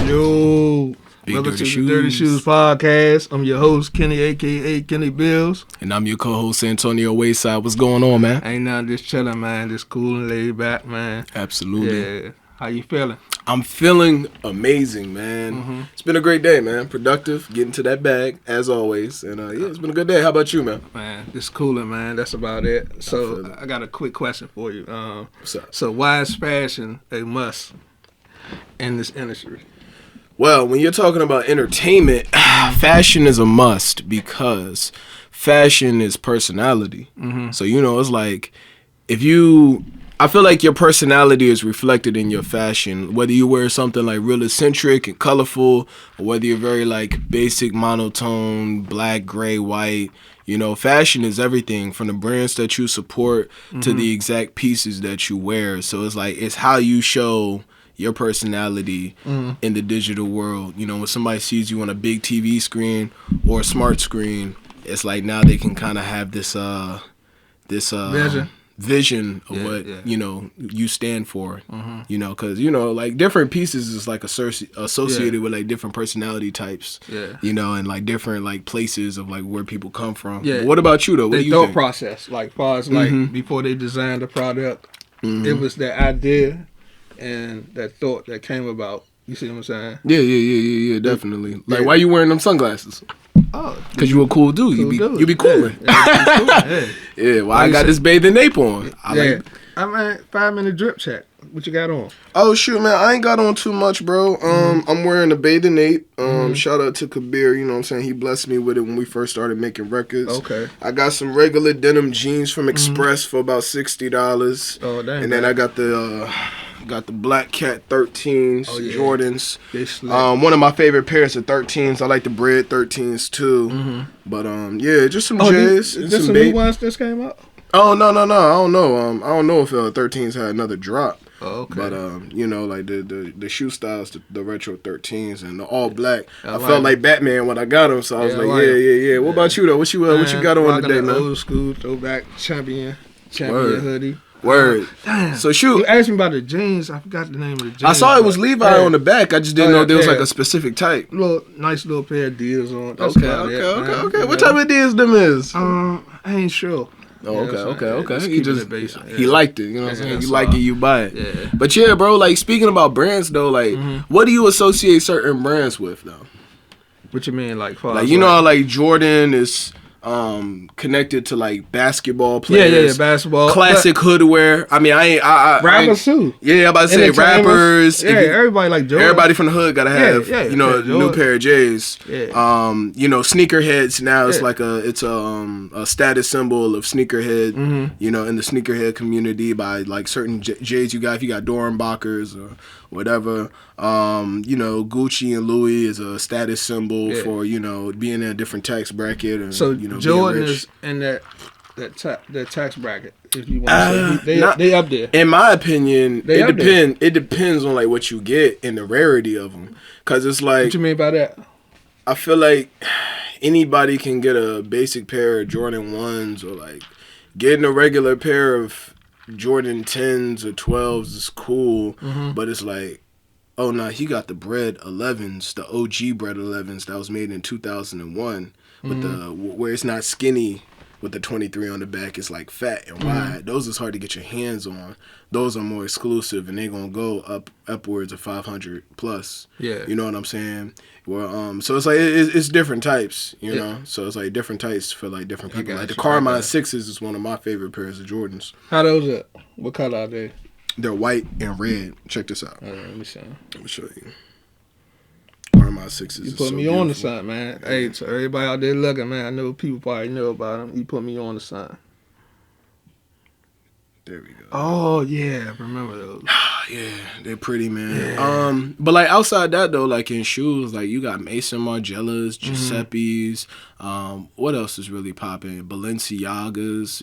Yo, Big welcome Dirty to the Shoes. Dirty Shoes podcast. I'm your host, Kenny, a.k.a. Kenny Bills. And I'm your co-host, Antonio Wayside. What's going on, man? Ain't nothing, just chilling, man. Just cool and laid back, man. Absolutely. Yeah. How you feeling? I'm feeling amazing, man. It's been a great day, man. Productive, getting to that bag, as always. And, yeah, it's been a good day. How about you, man? Man, just cooling, man. That's about it. So, I got a quick question for you. What's up? So, why is fashion a must in this industry? Well, when you're talking about entertainment, fashion is a must because fashion is personality. So, you know, it's like I feel like your personality is reflected in your fashion, whether you wear something like real eccentric and colorful, or whether you're very like basic monotone, black, gray, white. You know, fashion is everything from the brands that you support to the exact pieces that you wear. So it's like, it's how you show your personality in the digital world. You know, when somebody sees you on a big TV screen or a smart screen, it's like now they can kind of have this vision of what you know you stand for. You know, because you know, like different pieces is like associated with like different personality types. You know, and like different like places of like where people come from. But what about you though? What do you thought think? process, like far as like before they designed the product, it was that idea and that thought that came about. You see what I'm saying? Yeah, definitely. Like, why you wearing them sunglasses? Oh, Cause you a cool dude. You be cooling. Yeah. Well, I got this bathing ape on. I'm at 5-minute drip check. What you got on? Oh shoot, man, I ain't got on too much, bro. I'm wearing a bathing ape. Shout out to Kabir. You know what I'm saying? He blessed me with it when we first started making records. Okay. I got some regular denim jeans from Express for about $60. Oh, dang. And then I got the Black Cat 13s, Jordans. They slick. One of my favorite pairs of 13s. I like the bread 13s too. But yeah, just some J's. Is this some new ones that came out? Oh no! I don't know. I don't know if 13s had another drop. Oh, okay. But you know, like the shoe styles, the retro 13s and the all black. I felt like Batman when I got them, so I was like, yeah. What about you though? What you got on today, man? Old school throwback champion hoodie. Word. Damn. So shoot. You asked me about the jeans. I forgot the name of the jeans. I saw it was Levi on the back. I just didn't know there was like a specific type. Nice little pair of deals on. That's Okay. What type of deals them is? I ain't sure. Oh, okay. He He liked it, you know what I'm saying? You like it, you buy it. Yeah. But yeah, bro, like speaking about brands though, like what do you associate certain brands with though? What you mean, like far Like you know how like Jordan is connected to like basketball players. Yeah, basketball. Classic hoodwear. I mean, rappers too. Yeah, I'm about to say rappers. Yeah, everybody like Jordan. Everybody from the hood gotta have, you know, a Jordan. new pair of J's. Yeah. You know, sneakerheads now it's like a status symbol of sneakerhead. You know, in the sneakerhead community by like certain J's you got. If you got Dornbachers or whatever. You know, Gucci and Louis is a status symbol for, you know, being in a different tax bracket and, so you know, Jordan is in that tax bracket, if you want to say. They up there. In my opinion, it depends on like what you get and the rarity of them. Cause it's like, what you mean by that? I feel like anybody can get a basic pair of Jordan 1s or like getting a regular pair of Jordan 10s or 12s is cool, but it's like, oh no, he got the bread 11s, the OG bread 11s that was made in 2001 with the where it's not skinny with the 23 on the back, it's like fat and wide. Those is hard to get your hands on. Those are more exclusive and they're gonna go upwards of 500 plus. Yeah, you know what I'm saying? Well, so it's like it's different types, you know. So it's like different types for like different people. Like the Carmine 6s is one of my favorite pairs of Jordans. How those are? What color are they? They're white and red. Check this out. Let me see. Let me show you. Carmine 6s. You put me on the sign, man. Hey, to everybody out there looking, man, I know people probably know about them. You put me on the sign. There we go. Oh yeah, I remember those. Yeah, they're pretty, man. Yeah. But like outside that though, like in shoes, like you got Mason Margielas, Giuseppe's. What else is really popping? Balenciaga's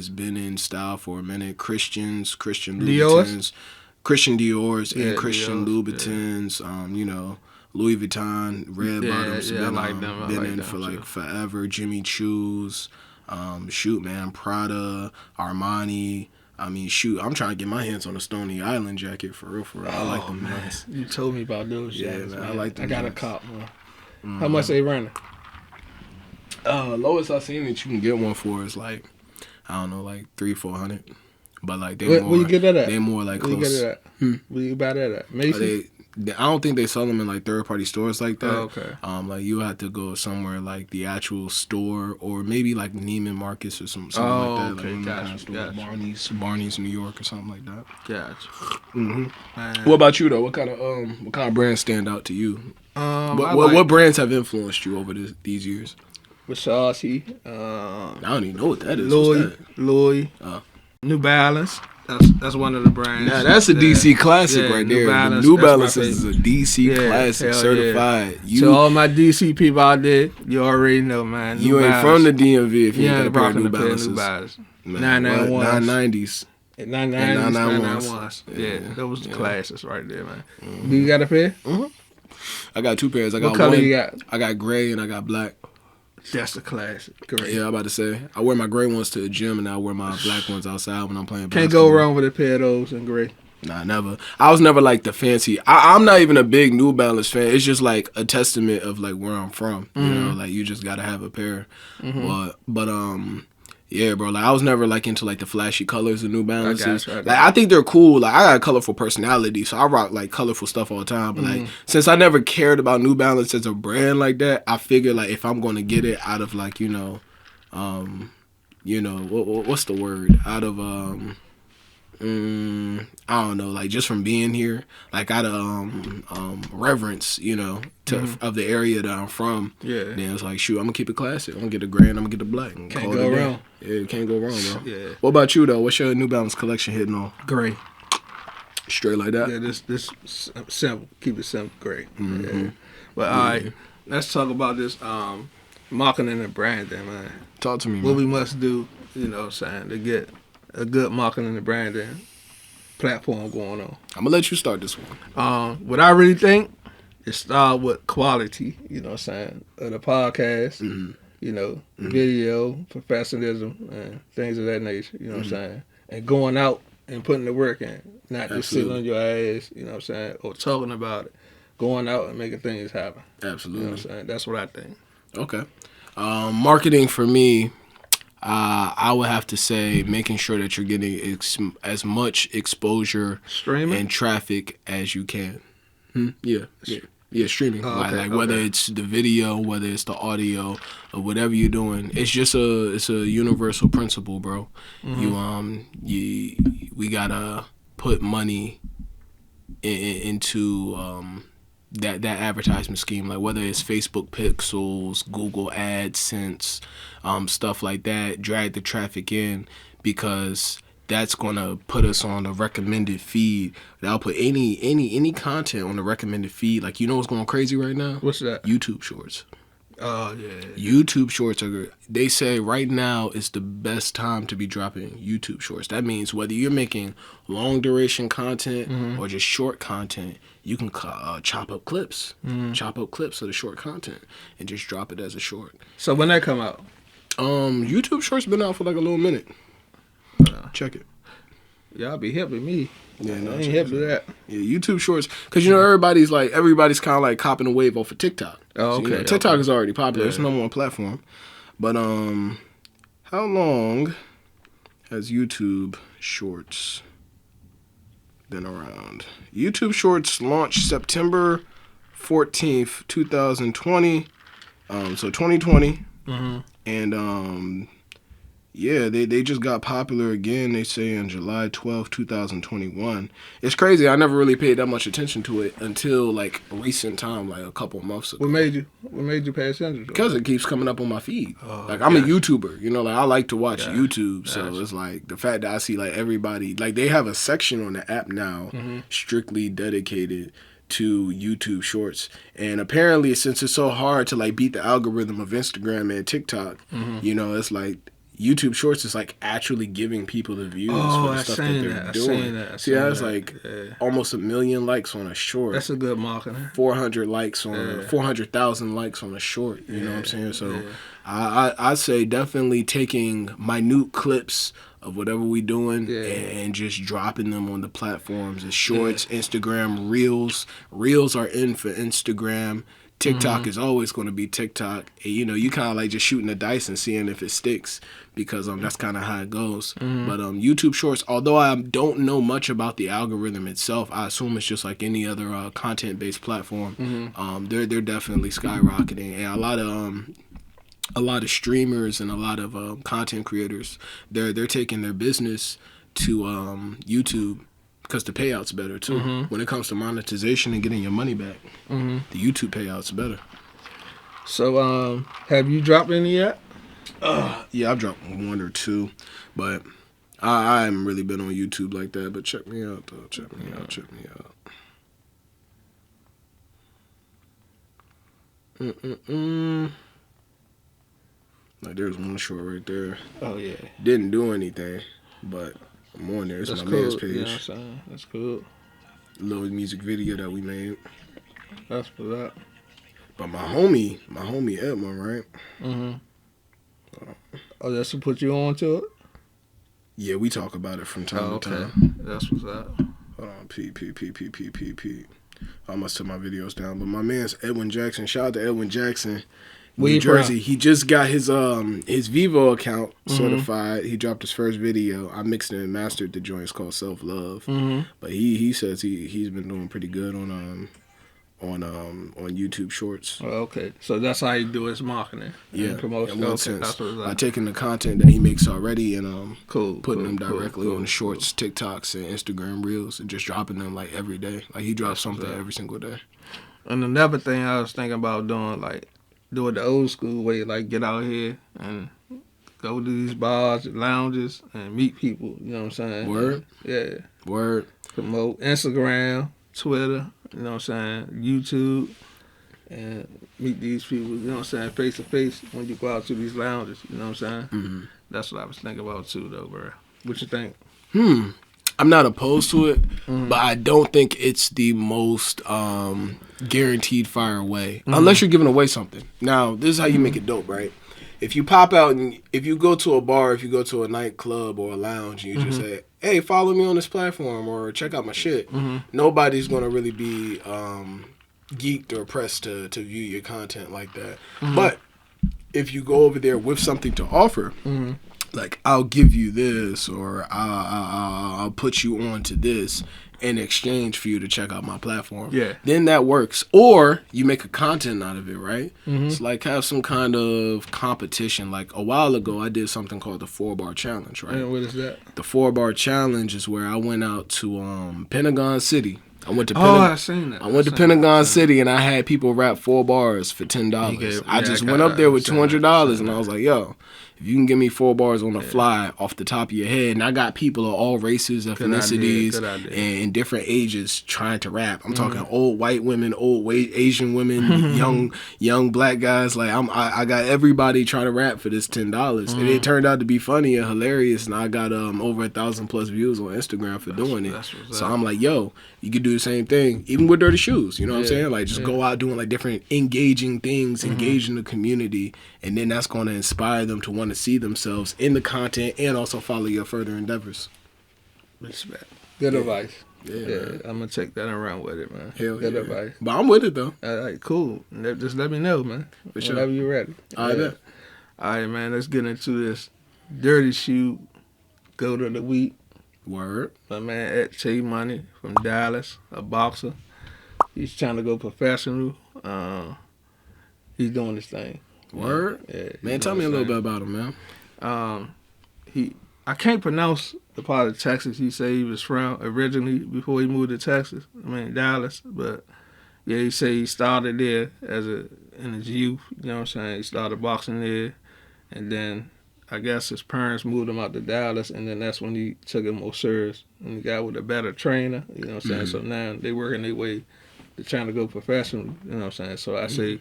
been in style for a minute. Christian Louboutins, Christian Dior's, and Christian Louboutins. You know, Louis Vuitton, red bottoms. Been in for like forever. Jimmy Choo's. Prada, Armani. I mean, shoot, I'm trying to get my hands on a Stony Island jacket for real. I like them nice. You told me about those jackets, man. man. I like them. I got a cop, man. How much they running? Lowest I've seen that you can get one for is like, I don't know, like $300-400. But like they Where you get that at? They more like Where close. you get it at? Where you buy that at? Macy's? I don't think they sell them in like third party stores like that. Oh, okay. Like you have to go somewhere like the actual store, or maybe like Neiman Marcus or something like that. Okay, like gotcha. Barney's, New York or something like that. Gotcha. What about you though? What kind of brands stand out to you? What brands have influenced you over these years? Versace. I don't even know what that is. Louis. New Balance. That's one of the brands. Now that's a DC classic right there. New Balance is a DC classic, certified. To all my DC people out there, you already know, man. You ain't from the DMV if you ain't got a pair of New Balances. 991s. 991s. 991s. Yeah, those the classics right there, man. Do you got a pair? I got 2 pairs. I got what color one. You got? I got gray and I got black. That's the classic. Great. Yeah, I'm about to say. I wear my gray ones to the gym and I wear my black ones outside when I'm playing basketball. Can't go wrong with a pair of those in gray. Nah, never. I was never like the fancy. I'm not even a big New Balance fan. It's just like a testament of like where I'm from. You know, like you just gotta have a pair. But yeah, bro. Like I was never like into like the flashy colors of New Balances. Like I think they're cool. Like I got a colorful personality, so I rock like colorful stuff all the time. But like since I never cared about New Balance as a brand like that, I figure like if I'm gonna get it out of like what's the word? Out of I don't know, like just from being here, like out of reverence, of the area that I'm from. Yeah. Then it's like, shoot, I'm gonna keep it classic. I'm gonna get a gray and I'm gonna get a black. Can't go wrong. Yeah, can't go wrong, bro. Yeah. What about you though? What's your New Balance collection hitting on? Gray. Straight like that. Yeah, this simple. Keep it simple. Gray. Yeah. But all right, let's talk about this marketing and branding, man. Talk to me, man. What we must do, to get a good marketing and branding platform going on. I'm gonna let you start this one. What I really think is start with quality, of the podcast, video, professionalism, and things of that nature, what I'm saying? And going out and putting the work in, not just sitting on your ass, or talking about it. Going out and making things happen. Absolutely. You know what I'm saying? That's what I think. Okay. Marketing for me, I would have to say making sure that you're getting as much exposure and traffic as you can. Yeah, streaming. Whether it's the video, whether it's the audio, or whatever you're doing, it's a universal principle, bro. We gotta put money into that advertisement scheme, like whether it's Facebook pixels, Google AdSense, stuff like that, drag the traffic in, because that's gonna put us on a recommended feed. I'll put any content on the recommended feed. Like, what's going crazy right now? What's that? YouTube Shorts. Oh yeah. YouTube Shorts they say right now is the best time to be dropping YouTube Shorts. That means whether you're making long duration content or just short content, you can chop up clips of the short content and just drop it as a short. So when that come out? YouTube Shorts been out for like a little minute. Check it. Y'all be hip with me. Yeah, no, I ain't hip with that. Yeah, YouTube Shorts, because everybody's kind of like copping a wave off of TikTok. Oh, okay. So, TikTok is already popular. It's the number one platform. But how long has YouTube Shorts been around? YouTube Shorts launched September 14th, 2020. So 2020. And yeah, they just got popular again, they say, on July 12th, 2021. It's crazy. I never really paid that much attention to it until, like, recent time, like a couple of months ago. What made you pay attention to it? Because it keeps coming up on my feed. I'm a YouTuber. Like, I like to watch YouTube. So it's like the fact that I see, like, everybody, like, they have a section on the app now strictly dedicated to YouTube Shorts. And apparently, since it's so hard to, like, beat the algorithm of Instagram and TikTok, it's like YouTube Shorts is like actually giving people the views for the stuff that they're doing. See, that's like almost 1 million likes on a short. That's a good marketing. 400,000 likes on a short. You know what I'm saying? So I say definitely taking minute clips of whatever we doing Yeah. and just dropping them on the platforms. It's shorts, Instagram, reels. Reels are in for Instagram. TikTok is always going to be TikTok. And, you know, you kind of like just shooting the dice and seeing if it sticks because that's kind of how it goes. But YouTube Shorts, although I don't know much about the algorithm itself, I assume it's just like any other content-based platform. They're definitely skyrocketing, and a lot of streamers and a lot of content creators, they're taking their business to YouTube. Because the payout's better, too. When it comes to monetization and getting your money back, the YouTube payout's better. So, have you dropped any yet? Yeah, I've dropped 1 or 2. But I haven't really been on YouTube like that. But check me out, though. Check me out. Like, there's one short right there. Oh, yeah. Didn't do anything, but I'm on there. It's That's my cool. man's page. You know what I'm saying? That's cool. Little music video that we made. That's for that. But my homie Edmund, right? Oh, that's what put you on to it? Yeah, we talk about it from time to time. That's what's up. Hold on, P. I must took my videos down. But my man's Edwin Jackson. Shout out to Edwin Jackson. New Jersey. He just got his Vivo account certified. He dropped his first video. I mixed and mastered the joint. It's called Self Love. But he says he's been doing pretty good on YouTube Shorts. Oh, okay, so that's how you do his marketing. Yeah, promotion. in one Okay, sense. that's By taking the content that he makes already and putting them directly on the Shorts, TikToks, and Instagram Reels, and just dropping them like every day. Like he drops something every single day. And another thing I was thinking about doing, like do it the old school way, like get out here and go to these bars, lounges, and meet people. You know what I'm saying? Word. Yeah. Word. Promote Instagram, Twitter. You know what I'm saying? YouTube. And meet these people, you know what I'm saying, face to face when you go out to these lounges, you know what I'm saying? That's what I was thinking about too, though, bro. What you think? I'm not opposed to it, but I don't think it's the most guaranteed fire way, unless you're giving away something. Now, this is how you make it dope, right? If you pop out and if you go to a bar, if you go to a nightclub or a lounge, and you just say, hey, follow me on this platform or check out my shit, nobody's going to really be geeked or pressed to view your content like that. But if you go over there with something to offer, like I'll give you this or I'll put you on to this in exchange for you to check out my platform, then that works. Or you make a content out of it, right? It's like have some kind of competition. Like a while ago, I did something called the 4-bar challenge, right? And what is that? The 4-bar challenge is where I went out to Pentagon City. I went to I seen that. I went to Pentagon City and I had people rap 4 bars for $10. I just went up there with $200 and I was like, yo, if you can give me 4 bars on the fly off the top of your head, and I got people of all races, ethnicities, and different ages trying to rap. I'm talking old white women, old Asian women, young black guys. Like I got everybody trying to rap for this $10, and it turned out to be funny and hilarious. And I got over 1,000+ views on Instagram for doing it. So I'm like, yo, you could do the same thing, even with Dirty Shoes. You know what I'm saying? Like just go out doing like different engaging things, engaging the community, and then that's going to inspire them to want to see themselves in the content and also follow your further endeavors. Respect. Good advice. Yeah, I'm gonna take that and run with it, man. Good advice. But I'm with it though. All right, cool. Just let me know, man. Whenever you're ready. All right, all right, man. Let's get into this Dirty Shoe Goat of the Week. Word. My man at Che Money from Dallas, a boxer. He's trying to go professional. He's doing his thing. Word? Yeah, man, tell me a little bit about him, man. I can't pronounce the part of Texas he said he was from originally before he moved to Texas. I mean, Dallas. But, yeah, he said he started there in his youth. You know what I'm saying? He started boxing there. And then I guess his parents moved him out to Dallas. And then that's when he took it more serious. And he got with a better trainer. You know what I'm saying? So now they working their way to trying to go professional. You know what I'm saying? So I say,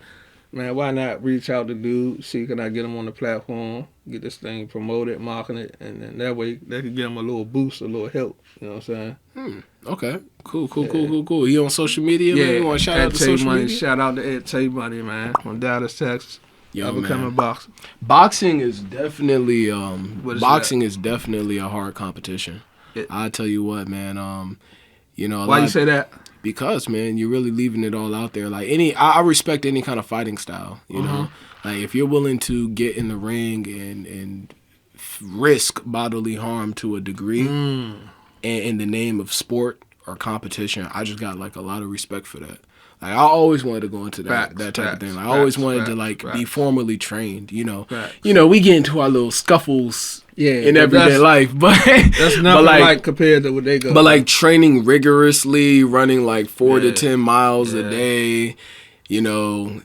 man, why not reach out to dude, see can I get him on the platform, get this thing promoted, market it, and then that way they could give him a little boost, a little help. You know what I'm saying? Okay. Cool. He on social media, man? You want to shout out to social media? Shout out to Ed Tay Money, man, from Dallas, Texas. Yo, becoming man. boxer? Boxing is definitely Is a hard competition. I tell you what, man. Why you say that? Because, man, you're really leaving it all out there. Like I respect any kind of fighting style. You know, like if you're willing to get in the ring and risk bodily harm to a degree, in the name of sport or competition, I just got like a lot of respect for that. Like I always wanted to go into that type of thing. Like, I always wanted to be formally trained. You know, we get into our little scuffles in everyday life, but that's nothing like compared to what they go. But like training rigorously, running like 4 to 10 miles a day. You know,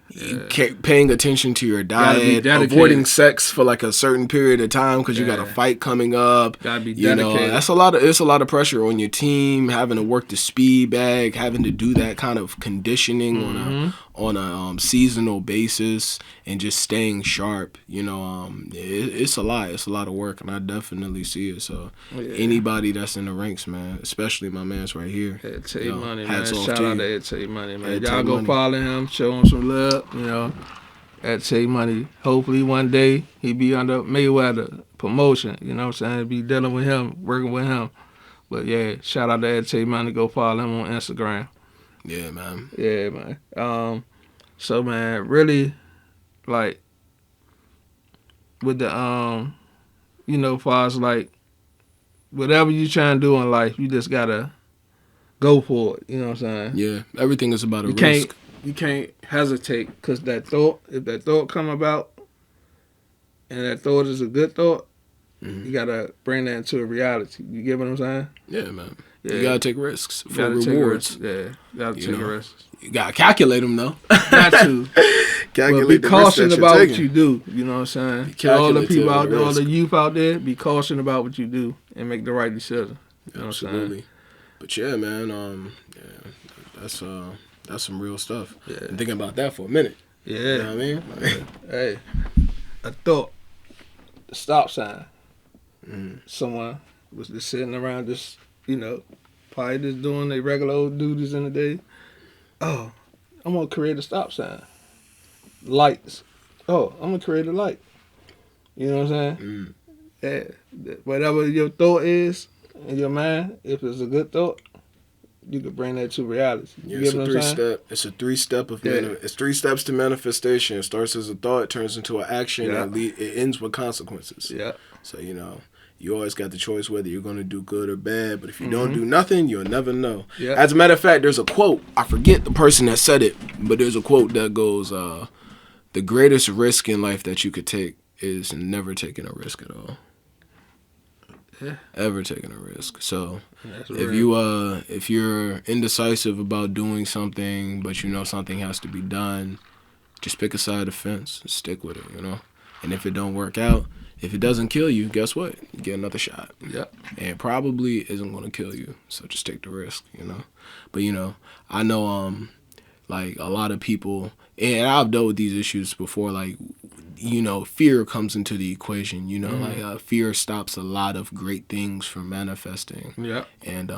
paying attention to your diet, avoiding sex for like a certain period of time because you got a fight coming up. Gotta be dedicated. You know, that's it's a lot of pressure on your team, having to work the speed bag, having to do that kind of conditioning on a seasonal basis, and just staying sharp. You know, it's a lot. It's a lot of work, and I definitely see it. So anybody that's in the ranks, man, especially my man's right here. Money, man. Shout out to Ed Money, man. Y'all go Money. follow him. Show him some love, you know. At Money. Hopefully one day he be under Mayweather promotion, you know what I'm saying? Be dealing with him, working with him. But yeah, shout out to Ed Money. Go follow him on Instagram. Yeah, man. Yeah, man. So man, really, like with the you know, far as like whatever you trying to do in life, you just gotta go for it. You know what I'm saying? Yeah, everything is about a risk. You can't hesitate because if that thought come about and that thought is a good thought, you gotta bring that into a reality. You get what I'm saying? Yeah, man. Yeah. You gotta take risks for rewards. You gotta take risks. You gotta calculate them though. Got to. Calculate be cautious about what you do. You know what I'm saying? All the people out there, all the youth out there, be cautious about what you do and make the right decision. You know Absolutely. What I'm saying? But yeah, man. That's some real stuff. Yeah. And thinking about that for a minute. Yeah. You know what I mean? Hey, I thought the stop sign. Someone was just sitting around, just probably just doing their regular old duties in the day. Oh, I'm gonna create a stop sign. Lights. Oh, I'm gonna create a light. You know what I'm saying? Yeah. Whatever your thought is in your mind, if it's a good thought, you could bring that to reality. Yeah, it's a 3-step. It's a 3-step of it's 3 steps to manifestation. It starts as a thought, turns into an action, and it ends with consequences. Yeah. So you always got the choice whether you're going to do good or bad. But if you don't do nothing, you'll never know. Yeah. As a matter of fact, there's a quote. I forget the person that said it, but there's a quote that goes, "The greatest risk in life that you could take is never taking a risk at all." Yeah. Ever taking a risk. So if you're indecisive about doing something, but you know something has to be done, just pick a side of the fence and stick with it, And if it don't work out, if it doesn't kill you, guess what? You get another shot. Yep. And it probably isn't going to kill you, so just take the risk, But I know like a lot of people, and I've dealt with these issues before, like fear comes into the equation, like fear stops a lot of great things from manifesting. Yeah. And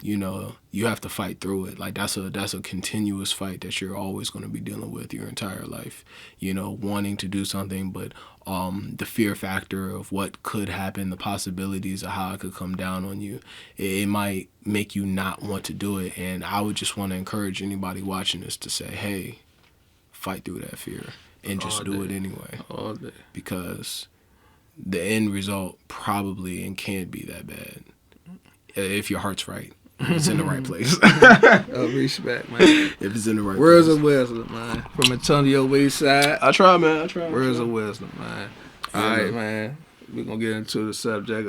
you have to fight through it. Like that's a continuous fight that you're always going to be dealing with your entire life. Wanting to do something, but the fear factor of what could happen, the possibilities of how it could come down on you, it might make you not want to do it. And I would just want to encourage anybody watching this to say, hey, fight through that fear. And just do it anyway. All day. Because the end result probably and can't be that bad. If your heart's right. If it's in the right place. Respect, man. If it's in the right Words place. of wisdom, man. From Antonio Wayside. I try, man. Words of wisdom, man. All right, man. We're going to get into the subject.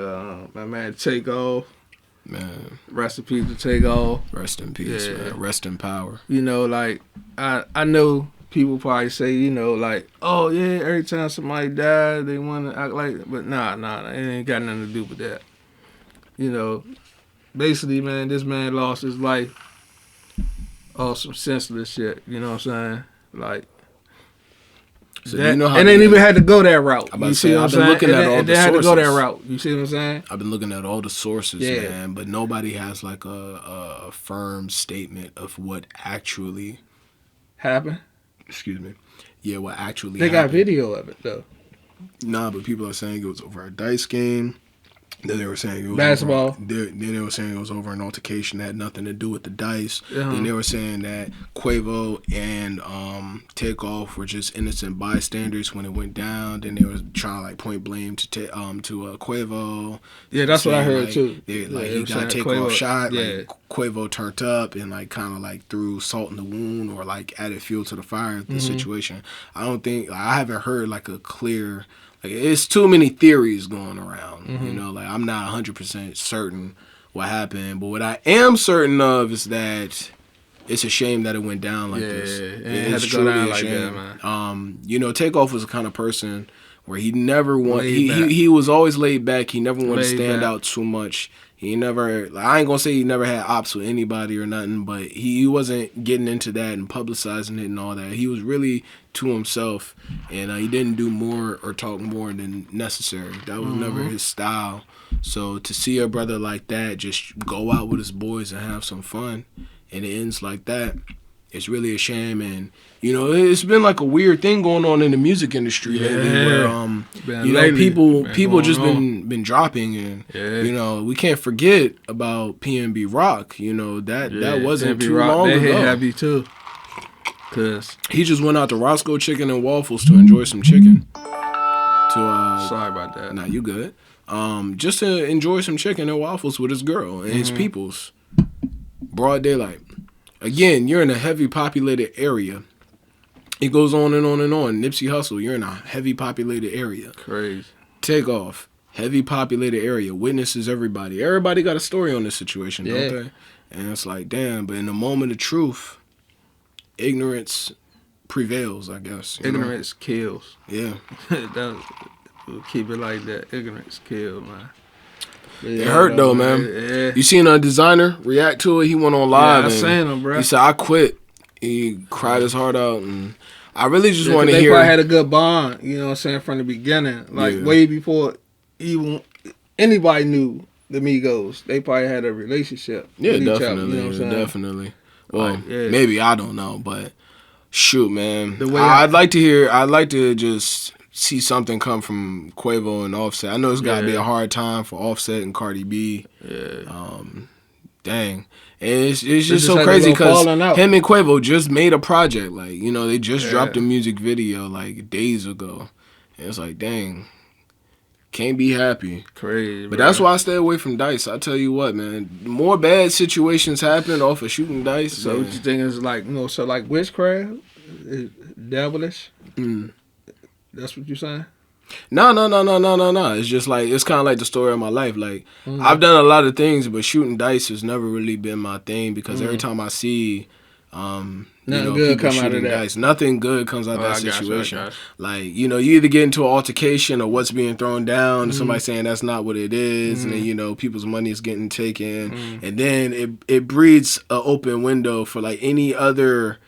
My man, Takeoff. Man. Rest in peace to Takeoff. Rest in peace, man. Rest in power. Like, I know people probably say, like, oh, yeah, every time somebody dies, they want to act like, but nah, it ain't got nothing to do with that. Basically, man, this man lost his life off some senseless shit, you know what I'm saying? Like, so that, you know how and they ain't even had to go that route. You see what I'm saying? Looking at all the sources. They had to go that route. You see what I'm saying? I've been looking at all the sources, man, but nobody has like a firm statement of what actually happened. Excuse me. what actually They got happened. video of it though. Nah, but people are saying it was over a dice game. Then they were saying it was Basketball. Then they were saying it was over an altercation that had nothing to do with the dice. Uh-huh. Then they were saying that Quavo and Takeoff were just innocent bystanders when it went down. Then they were trying to like point blame to Quavo. Yeah, that's what I heard like, too. Like Yeah, he got Takeoff shot. Yeah. Like Quavo turned up and like kind of like threw salt in the wound or like added fuel to the fire of the situation. I don't think I haven't heard like a clear. Like, it's too many theories going around, you know. Like I'm not 100% certain what happened, but what I am certain of is that it's a shame that it went down like this. It had to go down like that, man. You know, Takeoff was the kind of person where he never wanted. He was always laid back. He never wanted to stand out too much. He never. Like, I ain't gonna say he never had ops with anybody or nothing, but he wasn't getting into that and publicizing it and all that. He was really to himself, and he didn't do more or talk more than necessary. That was never his style. So to see a brother like that just go out with his boys and have some fun, and it ends like that, it's really a shame. And you know, it's been like a weird thing going on in the music industry lately, where you know, people just been dropping, and you know, we can't forget about PNB Rock. You know, that wasn't too long ago. They hit heavy too. Cause he just went out to Roscoe Chicken and Waffles to enjoy some chicken. Sorry about that. Nah, you good. Just to enjoy some chicken and waffles with his girl and his peoples. Broad daylight. Again, you're in a heavy populated area. It goes on and on and on. Nipsey Hussle, you're in a heavy populated area. Crazy. Takeoff, heavy populated area. Witnesses everybody. Everybody got a story on this situation, don't they? And it's like, damn, but in the moment of truth, ignorance prevails, I guess. Ignorance kills. Yeah. We'll keep it like that. Ignorance kills, man. It hurt though, man. Yeah. You seen a designer react to it? He went on live. Yeah, I seen him, bro. He said, "I quit." He cried his heart out, and I really just want to hear. They probably had a good bond, you know what I'm saying, from the beginning, like way before even anybody knew the Migos. They probably had a relationship. Yeah, with definitely, each other, you know what I'm saying? definitely. Well, maybe I don't know, but shoot, man, The way I'd like to just see something come from Quavo and Offset. I know it's got to be a hard time for Offset and Cardi B. Yeah. Dang. And it's just so crazy because him and Quavo just made a project. Like, you know, they just dropped a music video like days ago. And it's like, dang, can't be happy. Crazy. But that's why I stay away from dice. I tell you what, man, more bad situations happen off of shooting dice. So what you think is like, you know, so like witchcraft is devilish? That's what you're saying? No. It's just like, it's kind of like the story of my life. Like, I've done a lot of things, but shooting dice has never really been my thing because every time I see, nothing good come out of that. Dice, nothing good comes out of that situation. Like, you know, you either get into an altercation or what's being thrown down, and somebody saying that's not what it is, and then, you know, people's money is getting taken, and then it breeds an open window for like any other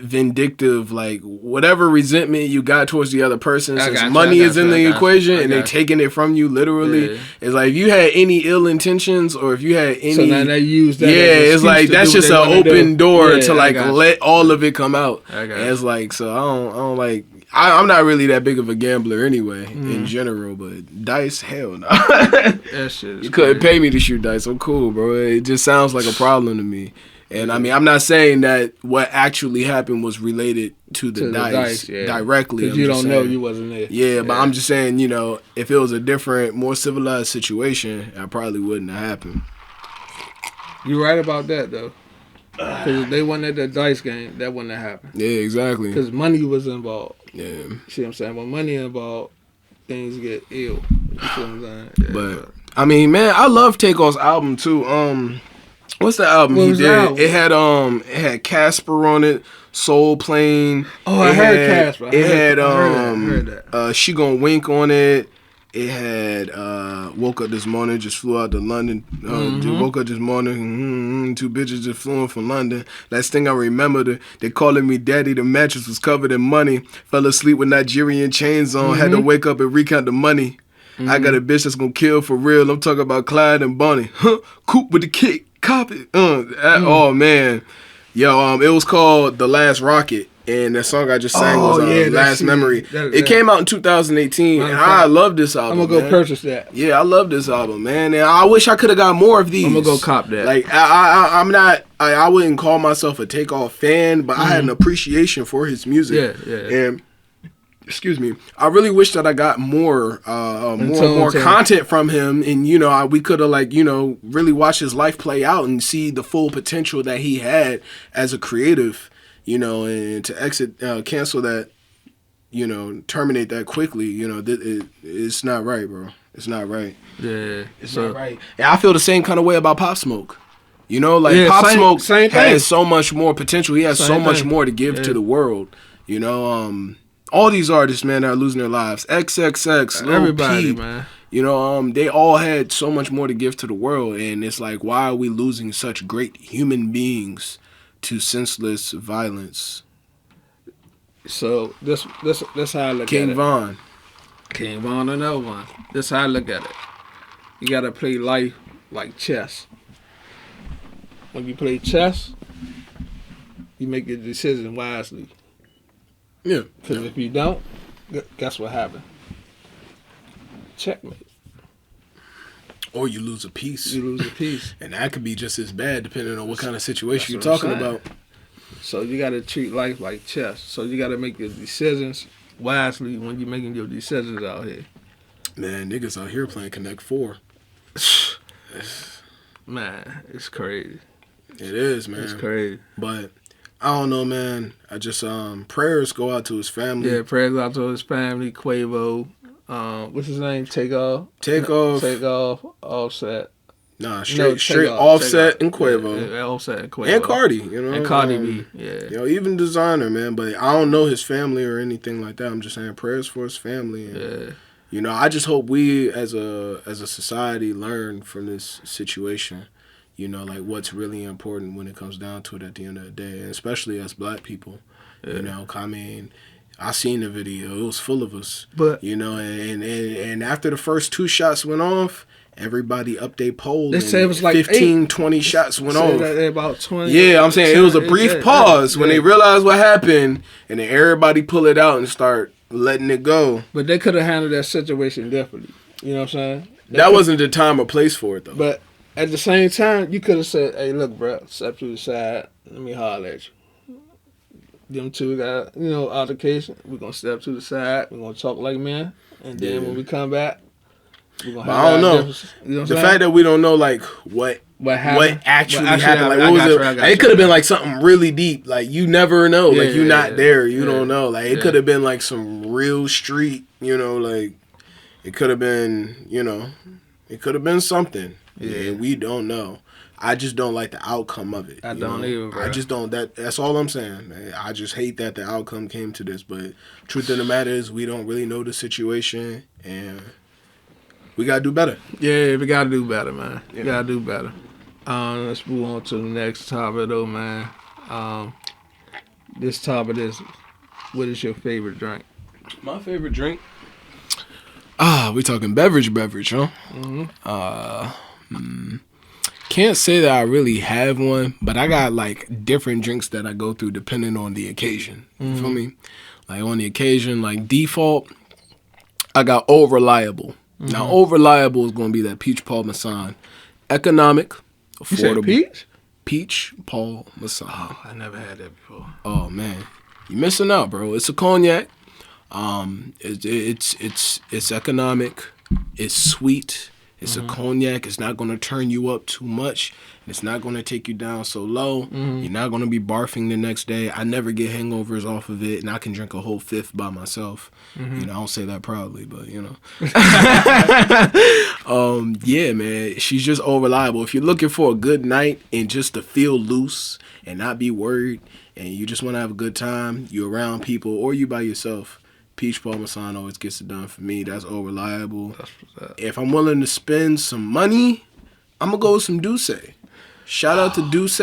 vindictive, like whatever resentment you got towards the other person, since money is in the equation and they taking it from you literally. It's like if you had any ill intentions or if you had any, so now they use that it's like that's just an open door to like let all of it come out. And it's like, so I don't like, I'm not really that big of a gambler anyway in general, but dice, hell no. That shit is you couldn't pay me to shoot dice. I'm cool, bro. It just sounds like a problem to me. And I mean, I'm not saying that what actually happened was related to the dice directly. Because you don't know, you wasn't there. Yeah, but I'm just saying, you know, if it was a different, more civilized situation, I probably wouldn't have happened. You're right about that, though. Because if they went at the dice game, that wouldn't have happened. Yeah, exactly. Because money was involved. Yeah. See what I'm saying? When money involved, things get ill. You see what I'm saying? Yeah, but, I mean, man, I love Takeoff's album, too. What's the album he did? It had Casper on it, Soul Plane. Oh, I heard Casper. It had She Gon' Wink on it. It had Woke Up This Morning, Just Flew Out to London. Woke Up This Morning, two bitches just flew in from London. Last thing I remember, they calling me daddy. The mattress was covered in money. Fell asleep with Nigerian chains on. Had to wake up and recount the money. I got a bitch that's gonna kill for real. I'm talking about Clyde and Bonnie. Coop with the kick. Copy. Oh man, Yo, it was called The Last Rocket. And the song I just sang was Last Memory. It came out in 2018, and I love this album. I'm going to go purchase that. Yeah, I love this album, man. And I wish I could have got more of these. I'm going to go cop that. Like, I'm not, I wouldn't call myself a Takeoff fan, but I had an appreciation for his music. Yeah. And, excuse me, I really wish that I got more content from him. And, you know, we could have, like, you know, really watched his life play out and see the full potential that he had as a creative. You know, and to cancel that, you know, terminate that quickly, you know, it's not right, bro. It's not right. Yeah. It's not right. And I feel the same kind of way about Pop Smoke. You know, like Pop Smoke has so much more potential. He has so much more to give to the world. You know, all these artists, man, that are losing their lives. XXX, Lil everybody, Peep, man. You know, they all had so much more to give to the world. And it's like, why are we losing such great human beings to senseless violence? So this how I look at it. King Von, another one. This how I look at it. You gotta play life like chess. When you play chess, you make your decision wisely. Yeah. Because if you don't, guess what happened? Checkmate. Or you lose a piece. And that could be just as bad depending on what kind of situation you're talking about. So you got to treat life like chess. So you got to make your decisions wisely when you're making your decisions out here. Man, niggas out here playing Connect 4. Man, it's crazy. It is, man. It's crazy. But I don't know, man. I just, prayers go out to his family. Yeah, prayers go out to his family, Quavo. What's his name? Takeoff, Offset. Nah, straight Offset and Quavo. Yeah, Offset and Quavo. And Cardi, you know. And Cardi B, yeah. You know, even Designer, man. But I don't know his family or anything like that. I'm just saying prayers for his family. And, yeah. You know, I just hope we as a society learn from this situation. You know, like what's really important when it comes down to it at the end of the day, and especially as Black people. Yeah. You know, I mean, I seen the video. It was full of us. But you know, and after the first 2 shots went off, everybody up their pole. They said it was like 15, 20 shots went off. About 20. Yeah, I'm saying it was a brief pause when they realized what happened, and then everybody pull it out and start letting it go. But they could have handled that situation differently. You know what I'm saying? That wasn't the time or place for it, though. But at the same time, you could have said, "Hey, look, bro, step to the side. Let me holler at you." Them two got, you know, altercation. We're going to step to the side. We're going to talk like men. And then when we come back, we're going to have I don't know. You know the fact that we don't know, like, what actually happened. Like, what was it? It could have been, like, something really deep. Like, you never know. Like, you're not there. You don't know. Like, it could have been, like, some real street, you know, like, it could have been, you know, it could have been something. Yeah, we don't know. I just don't like the outcome of it. I don't either, bro. I just don't. That's all I'm saying. I just hate that the outcome came to this. But truth of the matter is, we don't really know the situation, and we gotta do better. Yeah, we gotta do better, man. We gotta do better. Let's move on to the next topic, though, man. This topic is, what is your favorite drink? My favorite drink? We talking beverage, huh? Mm-hmm. Can't say that I really have one, but I got like different drinks that I go through depending on the occasion. You feel me? Like on the occasion, like default, I got Old Reliable. Now Old Reliable is going to be that Peach Parmesan. Economic, affordable. You said peach? Peach Parmesan. Oh, I never had that before. Oh man, you missing out, bro. It's a cognac. It's economic. It's sweet. It's a cognac. It's not going to turn you up too much. It's not going to take you down so low. You're not going to be barfing the next day. I never get hangovers off of it, and I can drink a whole fifth by myself. You know, I don't say that proudly, but, you know. Yeah, man, she's just all reliable. If you're looking for a good night and just to feel loose and not be worried, and you just want to have a good time, you're around people, or you by yourself, Peach Parmesan always gets it done for me. That's all reliable. If I'm willing to spend some money, I'm going to go with some Douce. Shout out to Douce.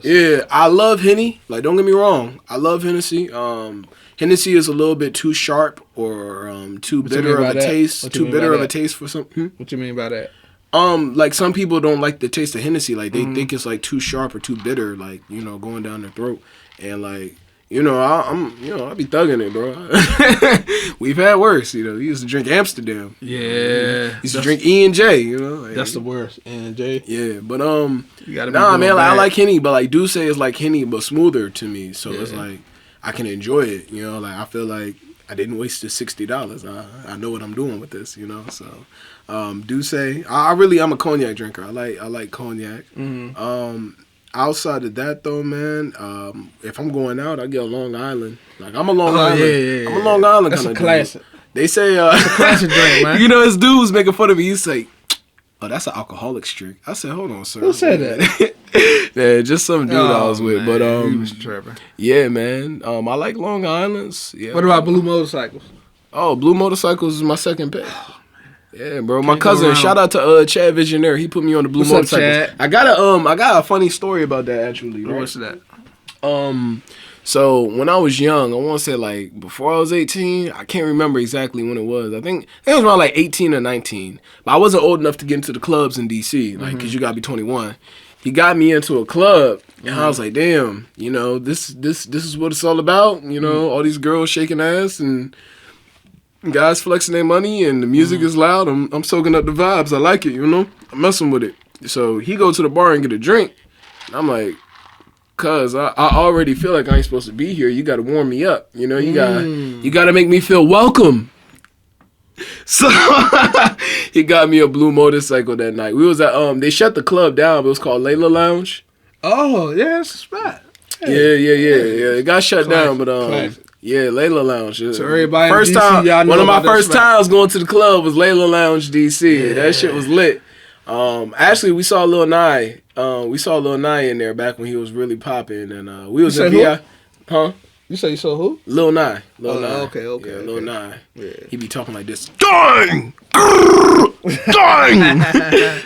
Yeah, I love Henny. Like, don't get me wrong. I love Hennessy. Hennessy is a little bit too sharp or too bitter of a taste. Too bitter of a taste for something. What you mean by that? Like some people don't like the taste of Hennessy. Like they think it's like too sharp or too bitter. Like going down their throat. And like I be thugging it, bro. We've had worse. We used to drink Amsterdam. Yeah. Used to drink E&J. Like, that's the worst. E&J. Yeah, but you gotta man. Like, I like Henny, but like Douce is like Henny, but smoother to me. So it's like I can enjoy it. Like I feel like I didn't waste the $60. I know what I'm doing with this. So. Douce, I'm a cognac drinker. I like cognac. Outside of that though, man, if I'm going out, I get a Long Island. Like I'm a Long Island. Yeah. I'm a Long Island That's kind a of classic. dude. They say it's a classic drink, man. His dude was making fun of me. He say, "Oh, that's an alcoholic drink." I said, "Hold on, sir." Who said that? Yeah, just some dude I was with. Man, but he was tripping. Yeah, man. I like Long Islands. Yeah. What about blue motorcycles? Oh, blue motorcycles is my second pick. Yeah, bro. My cousin, shout out to Chad Visionaire. He put me on the blue motorcycles. I got a funny story about that actually. Right? What's that? So when I was young, I want to say like before I was 18, I can't remember exactly when it was. I think it was around like 18 or 19. But I wasn't old enough to get into the clubs in DC, like because you gotta be 21. He got me into a club, and I was like, damn, this is what it's all about. All these girls shaking ass and guys flexing their money, and the music is loud. I'm soaking up the vibes. I like it, I'm messing with it. So he go to the bar and get a drink. And I'm like, cuz I already feel like I ain't supposed to be here. You got to warm me up. You got to make me feel welcome. So he got me a blue motorcycle that night. We was at they shut the club down, but it was called Layla Lounge. Oh, yeah, it's a spot. Yeah. It got shut down, but Classic. Yeah, Layla Lounge. So everybody first in DC, time, y'all know one of my about that first spot. times going to the club was Layla Lounge DC. Yeah. That shit was lit. Actually, we saw Lil Nye. We saw Lil Nye in there back when he was really popping, and we was in VI. Huh? You say you saw who? Lil Nye. Lil Nye. Okay. Yeah, Lil Nye. Yeah. He be talking like this. Dang! Dang!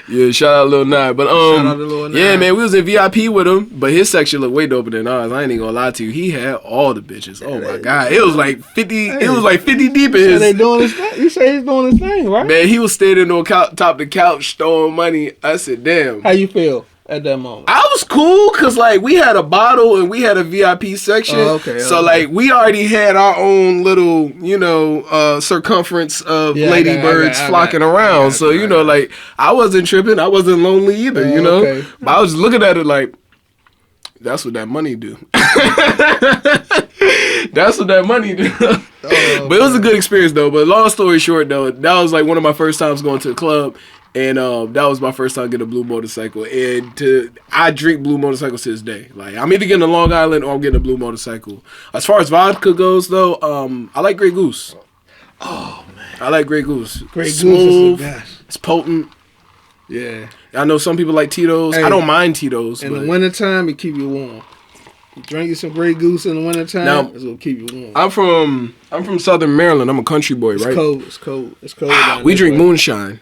Yeah, shout out Lil Nye. But Shout out to Lil Nye. yeah, man, we was in VIP with him, but his section looked way doper than ours. I ain't even gonna lie to you. He had all the bitches. Oh my god, it was like 50. It was like 50 deep in his. They doing his thing. You say he's doing his thing, right? Man, he was standing on top of the couch throwing money. I said, damn. How you feel at that moment? I was cool because like we had a bottle and we had a VIP section. Oh, okay. So like we already had our own little, circumference of ladybirds flocking around. So like I wasn't tripping. I wasn't lonely either. Okay. But I was looking at it like, that's what that money do. That's what that money do. But it was a good experience though. But long story short though, that was like one of my first times going to the club. And that was my first time getting a blue motorcycle. And I drink blue motorcycles to this day. Like I'm either getting a Long Island or I'm getting a blue motorcycle. As far as vodka goes though, I like Grey Goose. Oh man, I like Grey Goose. Grey Goose Smooth. is the best. It's potent. Yeah. I know some people like Tito's. Hey, I don't mind Tito's. In the wintertime, it keep you warm. You drink you some Grey Goose in the wintertime, Now, it's gonna keep you warm. I'm from Southern Maryland. I'm a country boy, It's right? cold. It's cold. Down We this drink way. moonshine.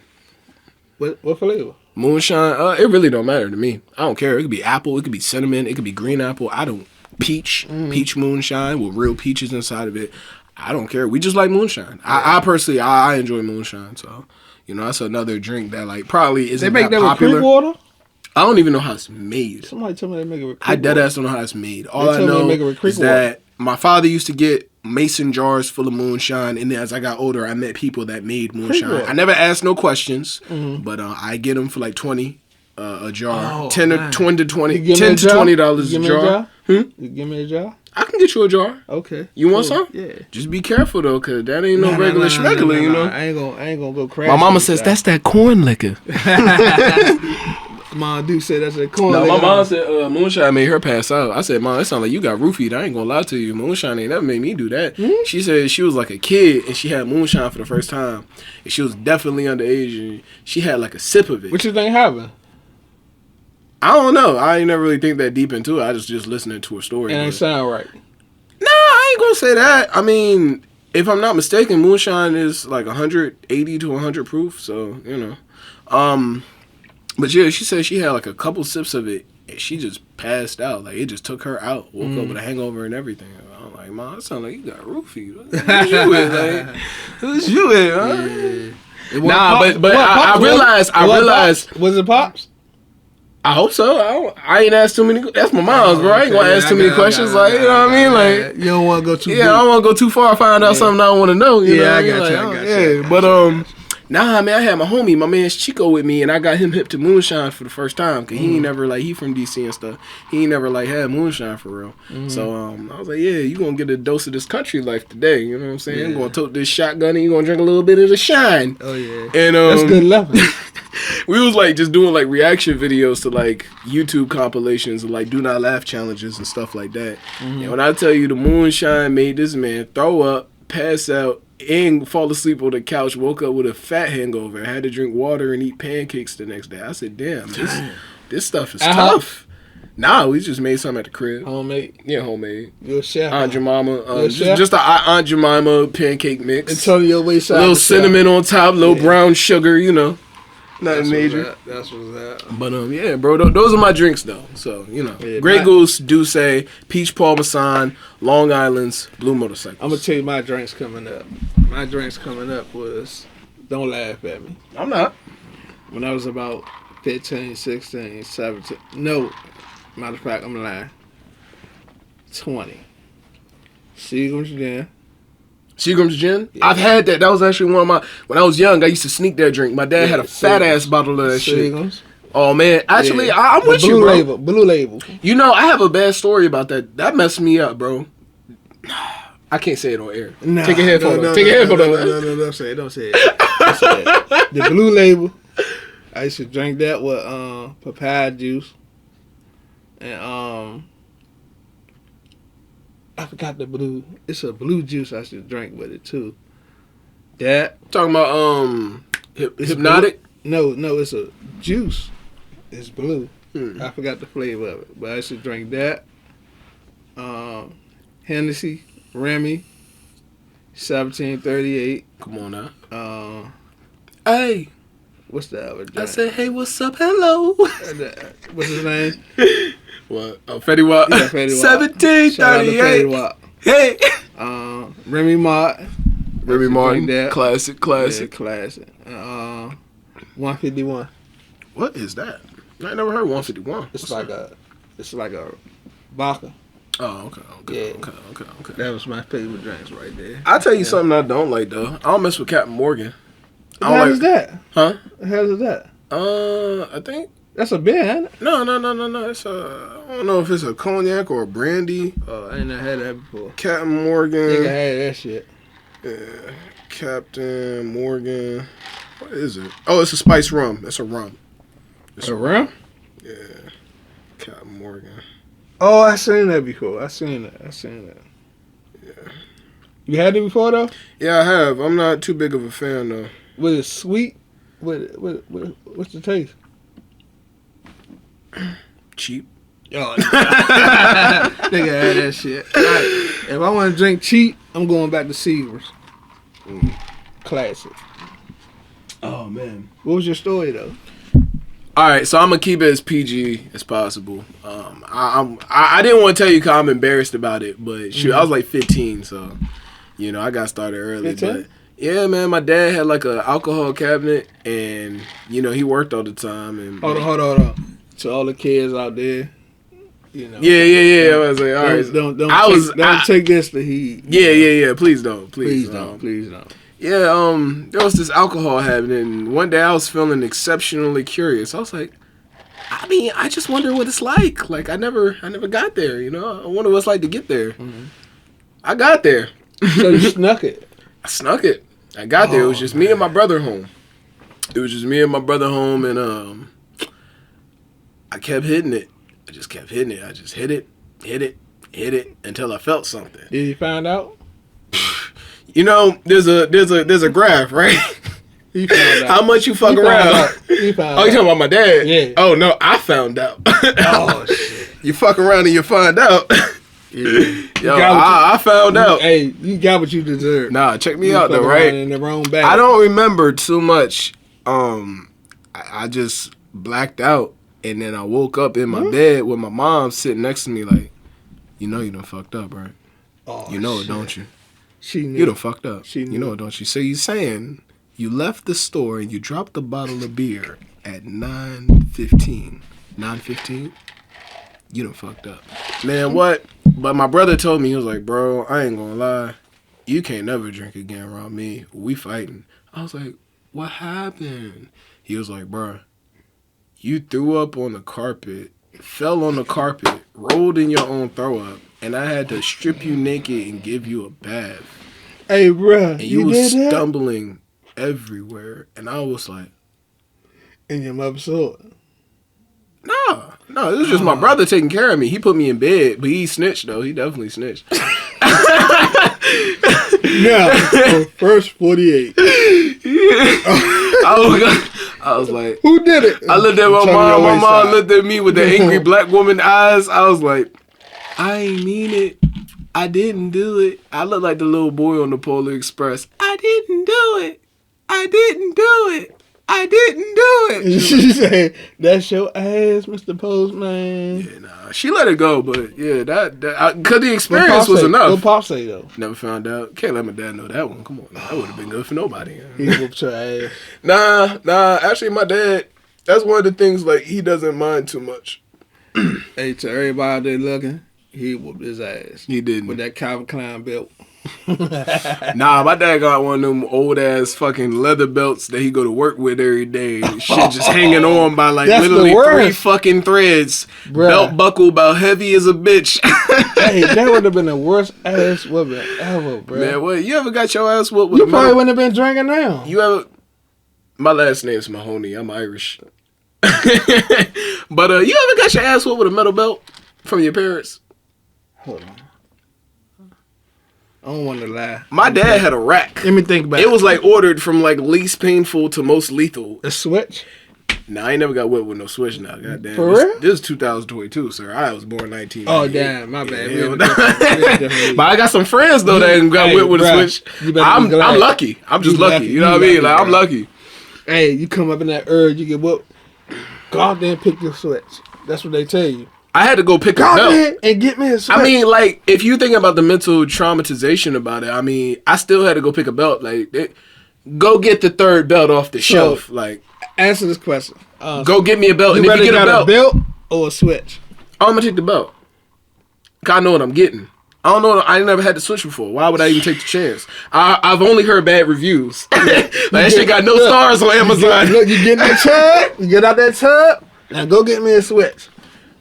What flavor? Moonshine, it really don't matter to me. I don't care. It could be apple, it could be cinnamon, it could be green apple. I don't peach moonshine with real peaches inside of it. I don't care. We just like moonshine. I personally I enjoy moonshine. So that's another drink that like probably isn't They make that popular. with creek water. I don't even know how it's made. Somebody told me they make it with creek I dead water. ass don't know how it's made. All I told me know they make it with creek is that my father used to get mason jars full of moonshine, and then as I got older, I met people that made moonshine. water. I never asked no questions, but I get them for like 20 a jar, 10 man. or 20 to 20, You give me 10 a to jar? $20 You a give me jar. You give me a jar? I can get you a jar. Okay. You want cool. some? Yeah. Just be careful though, cause that ain't no regular schmeggler, you know. I ain't gonna go crazy. My mama says that's that corn liquor. Mom do say that's a corn. No, my liquor. mom said moonshine made her pass out. I said, Mom, it sounds like you got roofied. I ain't gonna lie to you. Moonshine ain't never made me do that. She said she was like a kid and she had moonshine for the first time. And she was definitely underage and she had like a sip of it. What you think happened? I don't know. I ain't never really think that deep into it. I just listening to her story. It ain't but- sound right. Nah, I ain't gonna say that. I mean, if I'm not mistaken, moonshine is like 180 to 100 proof. So, But yeah, she said she had like a couple sips of it and she just passed out. Like it just took her out. Woke up with a hangover and everything. I'm like, Mom, it sounds like you got roofied. Who's you with? Like, who's you with, huh? Yeah. Nah, but I realized. Was it Pops? I hope so. I ain't asked too many. That's my mom's, bro. I ain't gonna ask too many questions. Like, you know what I mean? Like, you don't want to go too. Yeah, I don't want to go too far. Find out something I don't want to know. You know I what got I you. mean? I got you. But nah, man, I had my homie, my man's Chico, with me, and I got him hip to moonshine for the first time because he ain't never he from DC and stuff. He ain't never had moonshine for real. So I was like, yeah, you gonna get a dose of this country life today. You know what I'm saying? Yeah. I'm gonna tote this shotgun and you gonna drink a little bit of the shine. Oh yeah, and that's good level. We was just doing reaction videos to YouTube compilations of do not laugh challenges and stuff like that. And when I tell you the moonshine made this man throw up, pass out, and fall asleep on the couch, woke up with a fat hangover, had to drink water and eat pancakes the next day. I said, damn, this stuff is tough. Nah, we just made something at the crib. Homemade? Yeah, homemade. You're a chef. Aunt Jemima. Just a Aunt Jemima pancake mix. Antonio Wayside. A little cinnamon on top, little brown sugar, Nothing major. That's what's that. But yeah, bro, those are my drinks though. So Grey Goose, Douce, Peach Parmesan, Long Island's, Blue Motorcycles. I'm gonna tell you my drinks coming up. My drinks coming up was, don't laugh at me. I'm not. When I was about 15, 16, 17. No, matter of fact, I'm lying. 20. Seagram's Gin. Seagram's Gin? Yeah. I've had that. That was actually one of my... When I was young, I used to sneak that drink. My dad had a fat-ass bottle of that Seagram's. shit. Oh, man. Actually, I'm with you, bro. Blue Label. I have a bad story about that. That messed me up, bro. I can't say it on air. Nah, Take a headphone off. Take a headphone off. No, don't say it. Don't say it. The Blue Label, I used to drink that with papaya juice. And I forgot the blue. It's a blue juice I should drink with it too. That talking about Hypnotic? No, it's a juice. It's blue. I forgot the flavor of it, but I should drink that. Hennessy, Remy, 1738. Come on now. Hey, what's the other drink? I said, hey, what's up? Hello. What's his name? What? Oh, Fetty Wap. Yeah, Fetty Wap. 1738. Hey. Remy Martin. Remy Martin. Classic. Yeah, classic. 151. What is that? I never heard 151. It's like a vodka. Oh, okay. Yeah. Okay. That was my favorite drinks right there. I'll tell you something I don't like though. I don't mess with Captain Morgan. How is that? Huh? How is that? I think that's a beer, ain't it? No. It's I don't know if it's a cognac or a brandy. I ain't never had that before. Captain Morgan. Nigga had that shit. Yeah, Captain Morgan. What is it? Oh, it's a spice rum. It's a rum. It's a rum? Yeah. Captain Morgan. Oh, I seen that before. I seen that. Yeah. You had it before though? Yeah, I have. I'm not too big of a fan though. Was it sweet? What's the taste? Cheap. Oh, nigga had that shit. Right. If I want to drink cheap, I'm going back to Seagram's. Classic. Oh man. What was your story though? All right, so I'm gonna keep it as PG as possible. I didn't want to tell you because I'm embarrassed about it, but shoot, I was like 15, so I got started early. 15? But yeah, man, my dad had like an alcohol cabinet, and he worked all the time. And hold on. To all the kids out there, Yeah. I was like, all right, don't take this to heed. Yeah. Please don't. Please don't. Yeah, there was this alcohol happening, and one day I was feeling exceptionally curious. I was like, I just wonder what it's like. Like, I never got there, I wonder what it's like to get there. Mm-hmm. I got there. So you snuck it? I snuck it. I got there. It was just me and my brother home. And I kept hitting it. I just kept hitting it. I just hit it until I felt something. Did you find out? There's a graph, right? He found out. How much you fuck around? He found you talking about my dad? Yeah. Oh no, I found out. Oh shit. You fuck around and you find out. Yeah. Yo, I found out. Hey, you got what you deserve. Nah, check me out though, right? In the wrong bag. I don't remember too much. I just blacked out, and then I woke up in my bed with my mom sitting next to me, like, you done fucked up, right? Oh, you know it, don't you? She knew. You done fucked up. She knew. You know it, don't you? So you saying You left the store and you dropped the bottle of beer at 9:15. 9:15? You done fucked up. Man, what? But my brother told me, he was like, bro, I ain't gonna lie. You can't never drink again around me. We fighting. I was like, what happened? He was like, bro, you threw up on the carpet, fell on the carpet, rolled in your own throw up, and I had to strip you naked and give you a bath. Hey, bro, and you was stumbling everywhere, and I was like, and your mother saw it. No, it was just my brother taking care of me. He put me in bed, but he snitched though. He definitely snitched. Now, first 48. I was like, who did it? I looked at my mom. My mom looked at me with the angry black woman eyes. I was like, I ain't mean it. I didn't do it. I look like the little boy on the Polar Express. I didn't do it. I didn't do it. I didn't do it. She said, that's your ass, Mr. Postman. Yeah, nah. She let it go, but yeah, because the experience was enough. What Pop say, though? Never found out. Can't let my dad know that one. Come on. That would have been good for nobody. He whooped your ass. Nah. Actually, my dad, that's one of the things, like, he doesn't mind too much. Hey, to everybody there looking, he whooped his ass. He didn't. With that Calvin Klein belt. Nah, my dad got one of them old ass fucking leather belts that he go to work with every day. Shit just hanging on by like literally 3 fucking threads. Bruh. Belt buckle about heavy as a bitch. Hey, that would have been the worst ass whooping ever, bro. Man, what? You ever got your ass whooped with you probably wouldn't have been drinking now. You ever? My last name's Mahoney. I'm Irish. But you ever got your ass whooped with a metal belt from your parents? Hold on. I don't want to lie. My dad had a rack. Let me think about it. It was like ordered from like least painful to most lethal. A switch? Nah, I ain't never got whipped with no switch now. Goddamn. For real? This is 2022, sir. I was born 1998. Oh, damn. My bad. Yeah, but I got some friends, though, that got whipped with a switch. I'm lucky. I'm just lucky. You know what I mean? Like, I'm lucky. Hey, you come up in that urge, you get whooped. Go out there and pick your switch. That's what they tell you. I had to go pick a belt and get me a switch. I mean, like, if you think about the mental traumatization about it, I mean, I still had to go pick a belt. Like, go get the third belt off the shelf. Like, answer this question. Go get me a belt. And if you get a belt or a switch? I'm gonna take the belt. Cause I know what I'm getting. I don't know. I never had to switch before. Why would I even take the chance? I've only heard bad reviews. Like, that shit got no stars on Amazon. Look, you get in that tub. You get out that tub. Now go get me a switch.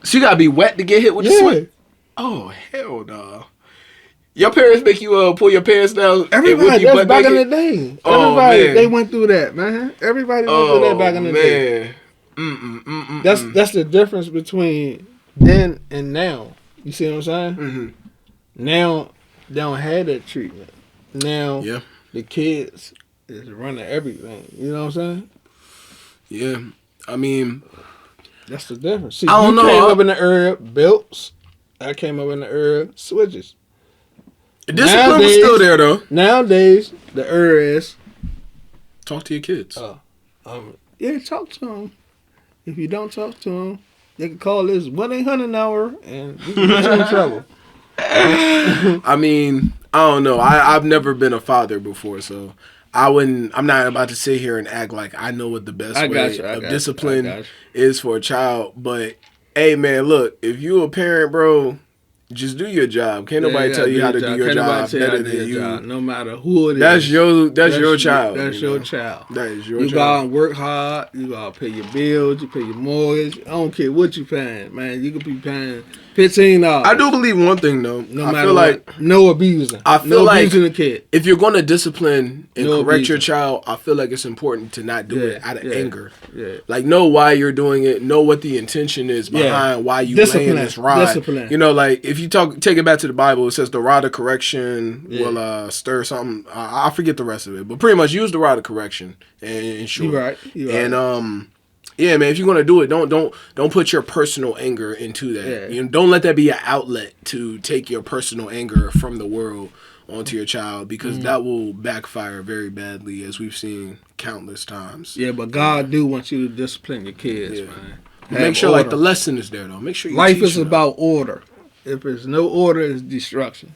So you gotta be wet to get hit with the switch? Oh, hell no. Your parents make you pull your pants down? Everybody, that's back in the day. Everybody, they went through that, man. Everybody went through that back in the day. That's the difference between then and now. You see what I'm saying? Mm-hmm. Now, they don't have that treatment. Now, the kids is running everything. You know what I'm saying? Yeah. I mean... That's the difference. See, I don't know. You came up in the era belts. I came up in the era switches. The discipline was still there, though. Nowadays, the era is... Talk to your kids. Yeah, talk to them. If you don't talk to them, they can call this 1-800 number and you can get you in trouble. I mean, I don't know. I've never been a father before, so... I'm not about to sit here and act like I know what the best way of discipline is for a child. But, hey, man, look, if you a parent, bro, just do your job. Can't nobody tell you how to do your job better than you. No matter who it is. That's your child. That's your child. That is your child. You go out and work hard. You go out and pay your bills. You pay your mortgage. I don't care what you paying, man. You could be paying $15. I do believe one thing, though. No matter what. No abusing. I feel like abusing the kid. If you're going to discipline and correct your child, I feel like it's important to not do it out of anger. Yeah. Like, know why you're doing it. Know what the intention is behind why you laying this rod. Discipline. You know, like, if you take it back to the Bible, it says the rod of correction will stir something. I forget the rest of it. But pretty much use the rod of correction and sure. You're right. And, yeah, man. If you're gonna do it, don't put your personal anger into that. Yeah. You know, don't let that be an outlet to take your personal anger from the world onto your child, because that will backfire very badly, as we've seen countless times. Yeah, but God do want you to discipline your kids, man. Make sure like the lesson is there, though. Make sure you life is about order. If there's no order, it's destruction,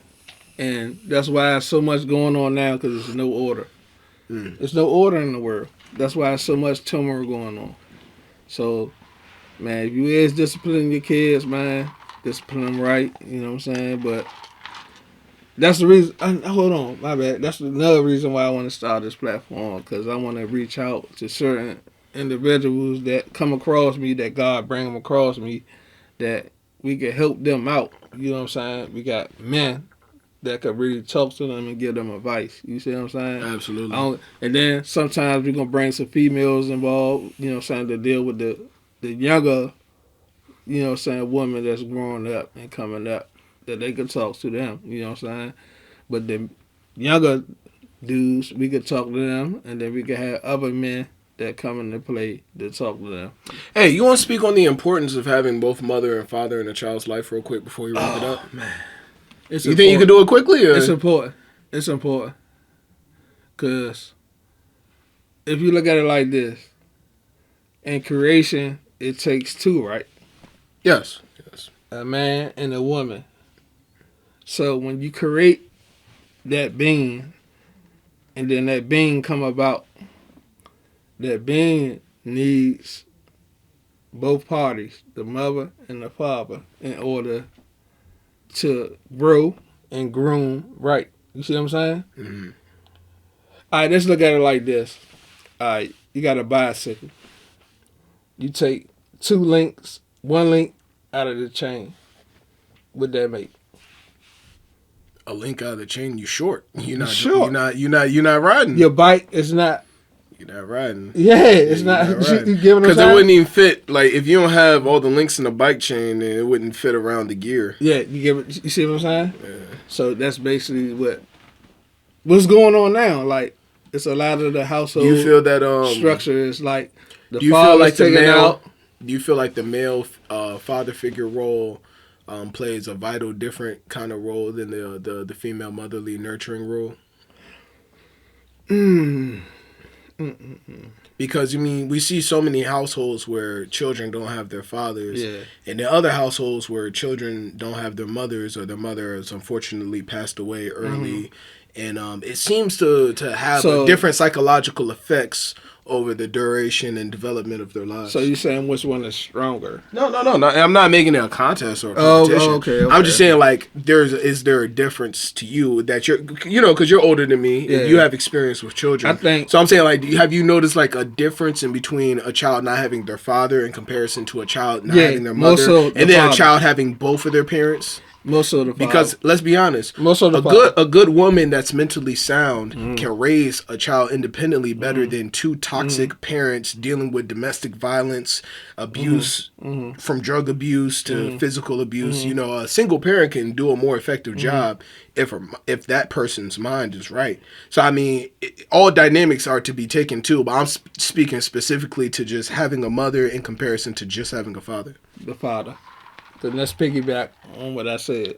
and that's why there's so much going on now, because there's no order. There's no order in the world. That's why there's so much turmoil going on. So, man, if you is disciplining your kids, man, discipline them right. You know what I'm saying? But that's the reason. Hold on, my bad. That's another reason why I want to start this platform, because I want to reach out to certain individuals that come across me, that God bring them across me, that we can help them out. You know what I'm saying? We got men that could really talk to them and give them advice. You see what I'm saying? Absolutely. And then sometimes we're going to bring some females involved, you know what I'm saying, to deal with the younger, you know what I'm saying, women that's growing up and coming up, that they could talk to them, you know what I'm saying? But the younger dudes, we could talk to them, and then we could have other men that come into play to talk to them. Hey, you want to speak on the importance of having both mother and father in a child's life real quick before we wrap it up? Man. You think you can do it quickly? Or? It's important. It's important. Because if you look at it like this, in creation, it takes two, right? Yes. A man and a woman. So when you create that being, and then that being come about, that being needs both parties, the mother and the father, in order to grow and groom right. You see what I'm saying? Mm-hmm. All right, let's look at it like this. All right, you got a bicycle. You take one link out of the chain. What that make? A link out of the chain, you short. You're short. You're not riding. Your bike is not. You're not riding. Yeah, it's not. You giving because it wouldn't even fit. Like if you don't have all the links in the bike chain, then it wouldn't fit around the gear. Yeah, you see what I'm saying? Yeah. So that's basically what's going on now. Like it's a lot of the household. You feel that structure is like the father's taking out. Do you feel like the male father figure role plays a vital different kind of role than the female motherly nurturing role? Because we see so many households where children don't have their fathers, and there are other households where children don't have their mothers, or their mother has unfortunately passed away early, and it seems to have different psychological effects over the duration and development of their lives. So you're saying which one is stronger? No. I'm not making it a contest or a competition. Okay. I'm just saying, like, is there a difference to you that because you're older than me and you have experience with children. I think. So I'm saying, like, have you noticed like a difference in between a child not having their father in comparison to a child not having their mother, and then a child having both of their parents? Most of the because let's be honest, a good woman that's mentally sound can raise a child independently better than two toxic parents dealing with domestic violence, abuse, from drug abuse to physical abuse. You know, a single parent can do a more effective job if that person's mind is right. So I mean, all dynamics are to be taken too, but I'm speaking specifically to just having a mother in comparison to just having a father. The father. Then let's piggyback on what I said.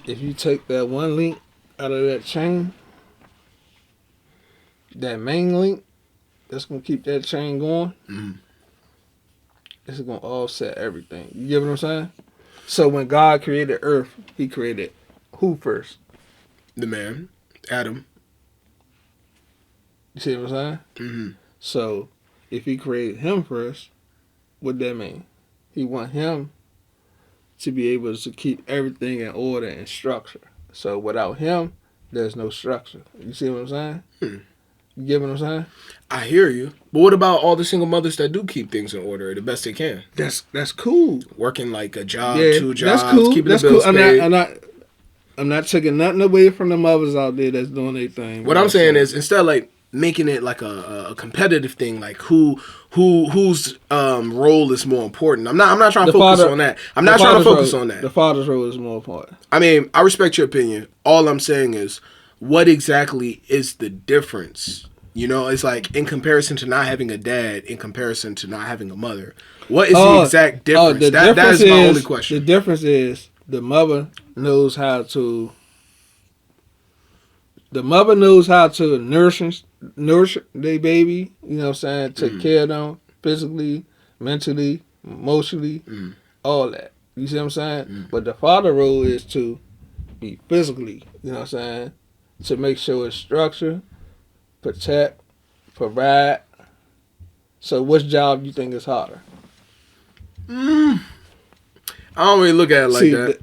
If you take that one link out of that chain, that main link, that's going to keep that chain going, it's going to offset everything. You get what I'm saying? So when God created earth, he created who first? The man, Adam. You see what I'm saying? So if he created him first, what that mean? He want him to be able to keep everything in order and structure. So without him, there's no structure. You see what I'm saying? You get what I'm saying? I hear you. But what about all the single mothers that do keep things in order the best they can? That's cool. Working like a job, 2 jobs, that's cool. keeping the bills paid. I'm not taking nothing away from the mothers out there that's doing their thing. What I'm saying is, instead of like making it like a competitive thing, like whose role is more important. I'm not trying to focus on that. I'm not trying to focus on that. The father's role is more important. I mean, I respect your opinion. All I'm saying is, what exactly is the difference? You know, it's like in comparison to not having a dad, in comparison to not having a mother. What is the exact difference? That is my only question. The difference is the mother knows how to. The mother knows how to nurse their baby, you know what I'm saying, take care of them physically, mentally, emotionally, all that. You see what I'm saying? But the father role is to be physically, you know what I'm saying, to make sure it's structured, protect, provide. So which job you think is harder? I don't really look at it like that.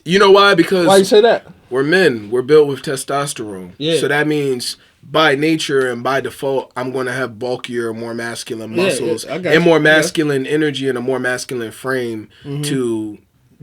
You know why? Because why you say that? We're men. We're built with testosterone. Yeah. So that means by nature and by default, I'm going to have bulkier, more masculine muscles and more masculine energy and a more masculine frame to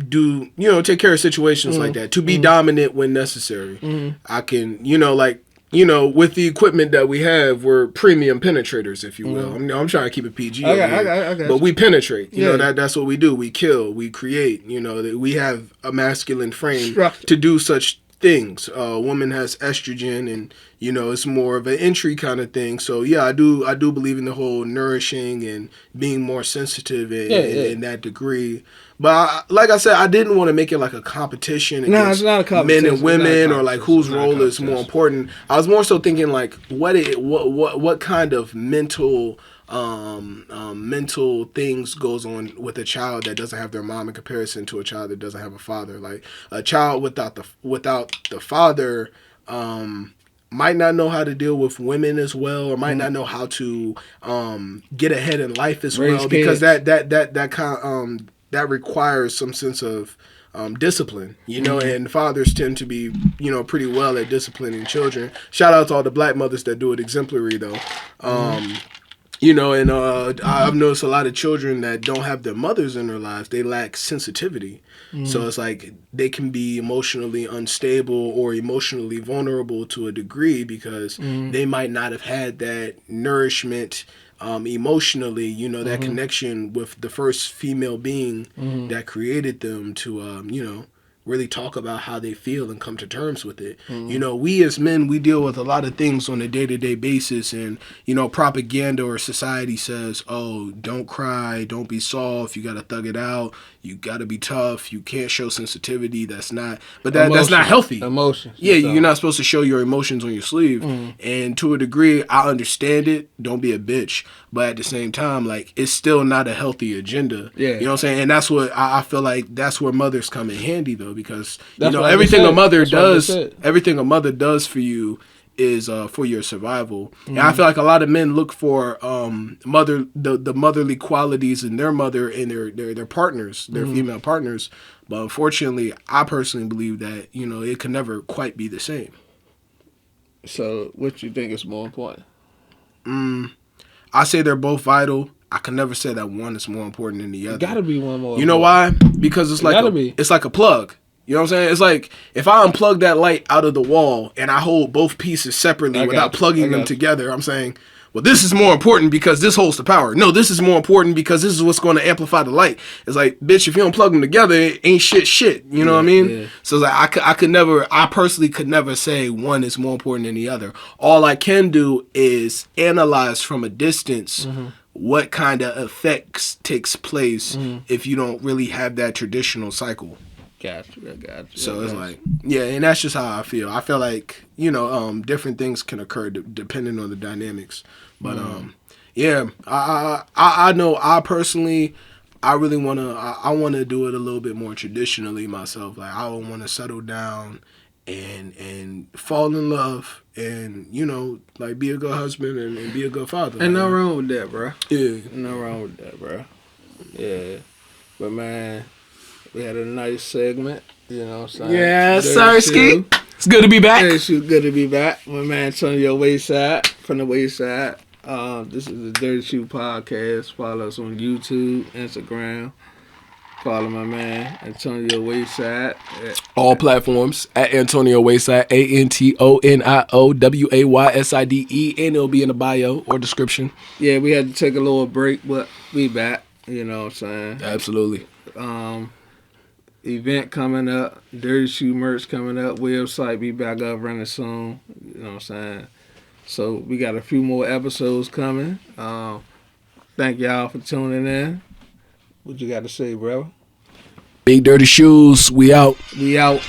do, take care of situations like that, to be dominant when necessary. I can, with the equipment that we have, we're premium penetrators, if you will. I'm trying to keep it PG, but we penetrate. That's what we do. We kill, we create. We have a masculine frame to do such things. Woman has estrogen, and it's more of an entry kind of thing. So yeah, I do believe in the whole nourishing and being more sensitive in that degree. But like I said, I didn't want to make it like a competition against men and women, or like whose role is more important. I was more so thinking like what kind of mental things goes on with a child that doesn't have their mom in comparison to a child that doesn't have a father. Like a child without the father might not know how to deal with women as well, or might not know how to get ahead in life as well, because that requires some sense of discipline, and fathers tend to be, pretty well at disciplining children. Shout out to all the black mothers that do it exemplary though. I've noticed a lot of children that don't have their mothers in their lives, they lack sensitivity. So it's like they can be emotionally unstable or emotionally vulnerable to a degree because they might not have had that nourishment emotionally, that connection with the first female being that created them to, really talk about how they feel and come to terms with it. We as men, we deal with a lot of things on a day-to-day basis, and, propaganda or society says, oh, don't cry, don't be soft, you got to thug it out, you got to be tough, you can't show sensitivity, that's not healthy. Emotions. Yeah, you're not supposed to show your emotions on your sleeve. And to a degree, I understand it, don't be a bitch, but at the same time, like, it's still not a healthy agenda. Yeah. You know what I'm saying? And that's what I feel like that's where mothers come in handy though, because everything a mother does for you is for your survival. And I feel like a lot of men look for the motherly qualities in their mother and their partners, their female partners. But unfortunately, I personally believe that, it can never quite be the same. So what you think is more important? I say they're both vital. I can never say that one is more important than the other. Gotta be one more. You know why? Because it's like a plug. You know what I'm saying? It's like if I unplug that light out of the wall and I hold both pieces separately without plugging them together, I'm saying, well, this is more important because this holds the power. No, this is more important because this is what's going to amplify the light. It's like, bitch, if you don't plug them together, it ain't shit. You know what I mean? Yeah. So it's like I personally could never say one is more important than the other. All I can do is analyze from a distance what kind of effects takes place if you don't really have that traditional cycle. Gotcha. So it's like, yeah, and that's just how I feel. I feel like, different things can occur depending on the dynamics. But, yeah, I know I personally, I really want to do it a little bit more traditionally myself. Like, I want to settle down and fall in love and, like, be a good husband and be a good father. Ain't no wrong with that, bro. Yeah. No wrong with that, bro. Yeah. But, man, we had a nice segment, you know what I'm saying? Yeah, sorry, Ski. It's good to be back. It's good to be back. My man Antonio Wayside, from the Wayside. This is the Dirty Shoe Podcast. Follow us on YouTube, Instagram. Follow my man Antonio Wayside. All platforms at Antonio Wayside, ANTONIOWAYSIDE, and it'll be in the bio or description. Yeah, we had to take a little break, but we back, you know what I'm saying? Absolutely. Event coming up, Dirty Shoe merch coming up, website be back up running soon, you know what I'm saying? So we got a few more episodes coming. Thank y'all for tuning in. What you got to say, bro? Big Dirty Shoes, we out. We out.